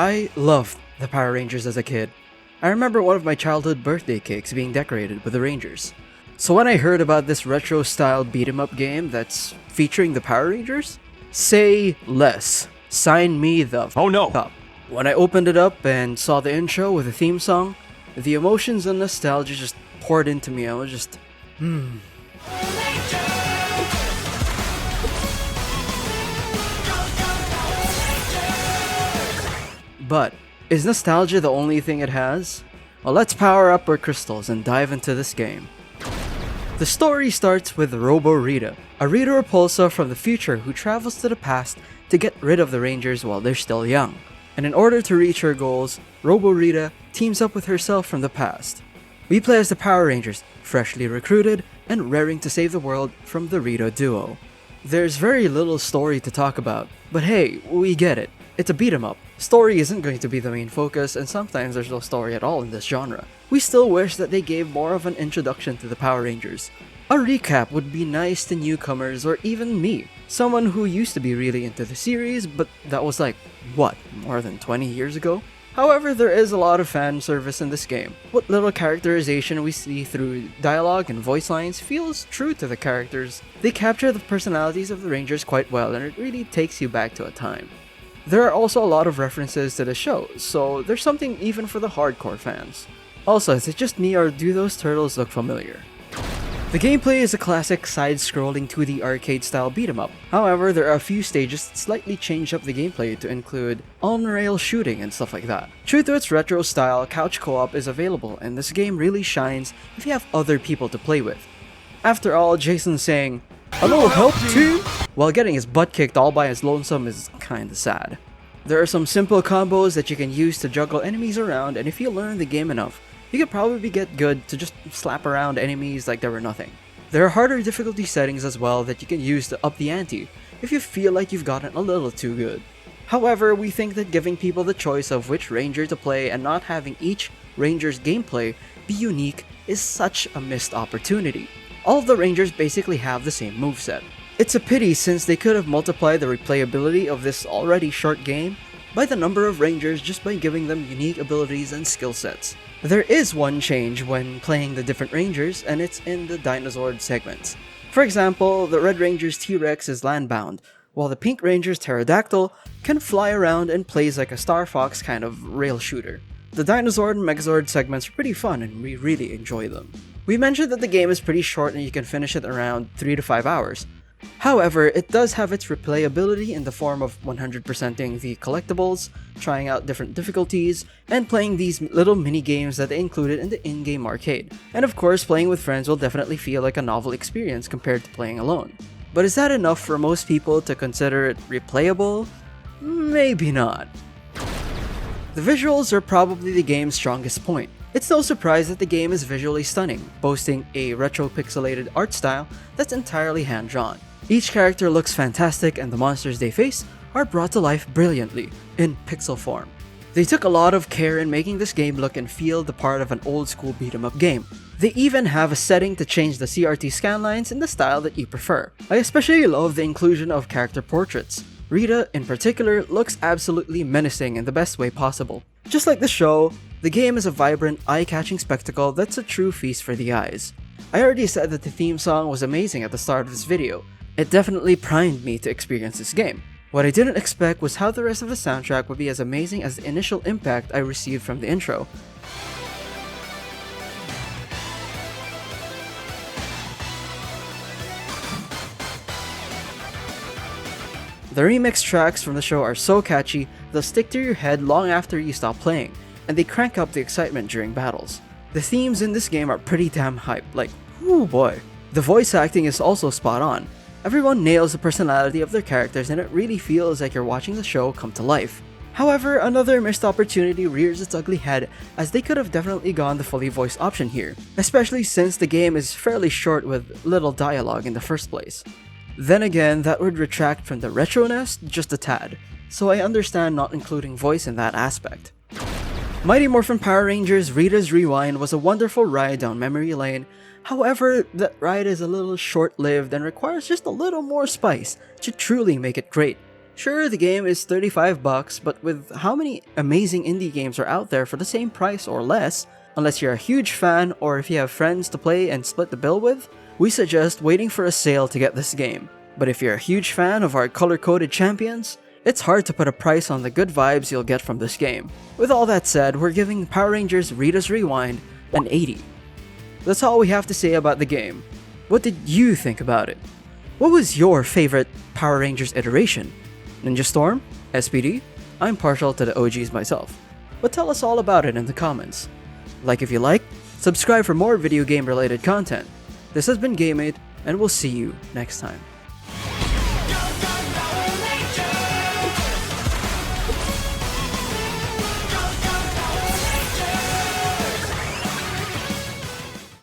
I loved the Power Rangers as a kid. I remember one of my childhood birthday cakes being decorated with the Rangers. So when I heard about this retro-style beat-em-up game that's featuring the Power Rangers, say less. Sign me the Oh no! up. When I opened it up and saw the intro with the theme song, the emotions and nostalgia just poured into me. I was just, But, is nostalgia the only thing it has? Well, let's power up our crystals and dive into this game. The story starts with Rita, a Rita Repulsa from the future who travels to the past to get rid of the Rangers while they're still young. And in order to reach her goals, Rita teams up with herself from the past. We play as the Power Rangers, freshly recruited and raring to save the world from the Rita duo. There's very little story to talk about, but hey, we get it. It's a beat 'em up. Story isn't going to be the main focus, and sometimes there's no story at all in this genre. We still wish that they gave more of an introduction to the Power Rangers. A recap would be nice to newcomers or even me, someone who used to be really into the series, but that was like, what, more than 20 years ago? However, there is a lot of fan service in this game. What little characterization we see through dialogue and voice lines feels true to the characters. They capture the personalities of the Rangers quite well, and it really takes you back to a time. There are also a lot of references to the show, so there's something even for the hardcore fans. Also, is it just me or do those turtles look familiar? The gameplay is a classic side-scrolling 2D arcade-style beat-em-up. However, there are a few stages that slightly change up the gameplay to include on-rail shooting and stuff like that. True to its retro style, couch co-op is available, and this game really shines if you have other people to play with. After all, Jason saying, "A little help too?" while getting his butt kicked all by his lonesome is kinda sad. There are some simple combos that you can use to juggle enemies around, and if you learn the game enough, you could probably get good to just slap around enemies like they were nothing. There are harder difficulty settings as well that you can use to up the ante if you feel like you've gotten a little too good. However, we think that giving people the choice of which ranger to play and not having each ranger's gameplay be unique is such a missed opportunity. All of the rangers basically have the same moveset. It's a pity since they could have multiplied the replayability of this already short game by the number of rangers just by giving them unique abilities and skill sets. There is one change when playing the different rangers, and it's in the dinosaur segments. For example, the Red Ranger's T-Rex is landbound, while the Pink Ranger's Pterodactyl can fly around and plays like a Star Fox kind of rail shooter. The Dinosaur and Megazord segments are pretty fun and we really enjoy them. We mentioned that the game is pretty short and you can finish it around 3 to 5 hours. However, it does have its replayability in the form of 100%ing the collectibles, trying out different difficulties, and playing these little mini-games that they included in the in-game arcade. And of course, playing with friends will definitely feel like a novel experience compared to playing alone. But is that enough for most people to consider it replayable? Maybe not. The visuals are probably the game's strongest point. It's no surprise that the game is visually stunning, boasting a retro-pixelated art style that's entirely hand-drawn. Each character looks fantastic and the monsters they face are brought to life brilliantly, in pixel form. They took a lot of care in making this game look and feel the part of an old-school beat-em-up game. They even have a setting to change the CRT scanlines in the style that you prefer. I especially love the inclusion of character portraits. Rita, in particular, looks absolutely menacing in the best way possible. Just like the show, the game is a vibrant, eye-catching spectacle that's a true feast for the eyes. I already said that the theme song was amazing at the start of this video. It definitely primed me to experience this game. What I didn't expect was how the rest of the soundtrack would be as amazing as the initial impact I received from the intro. The remix tracks from the show are so catchy, they'll stick to your head long after you stop playing, and they crank up the excitement during battles. The themes in this game are pretty damn hype, like, whoo boy. The voice acting is also spot on. Everyone nails the personality of their characters and it really feels like you're watching the show come to life. However, another missed opportunity rears its ugly head as they could have definitely gone the fully voiced option here, especially since the game is fairly short with little dialogue in the first place. Then again, that would retract from the retroness just a tad, so I understand not including voice in that aspect. Mighty Morphin Power Rangers Rita's Rewind was a wonderful ride down memory lane. However, that ride is a little short-lived and requires just a little more spice to truly make it great. Sure, the game is $35, but with how many amazing indie games are out there for the same price or less, unless you're a huge fan or if you have friends to play and split the bill with, we suggest waiting for a sale to get this game. But if you're a huge fan of our color-coded champions, it's hard to put a price on the good vibes you'll get from this game. With all that said, we're giving Power Rangers Rita's Rewind an 80. That's all we have to say about the game. What did you think about it? What was your favorite Power Rangers iteration? Ninja Storm? SPD? I'm partial to the OGs myself. But tell us all about it in the comments. Like if you like, subscribe for more video game related content. This has been GameMate, and we'll see you next time.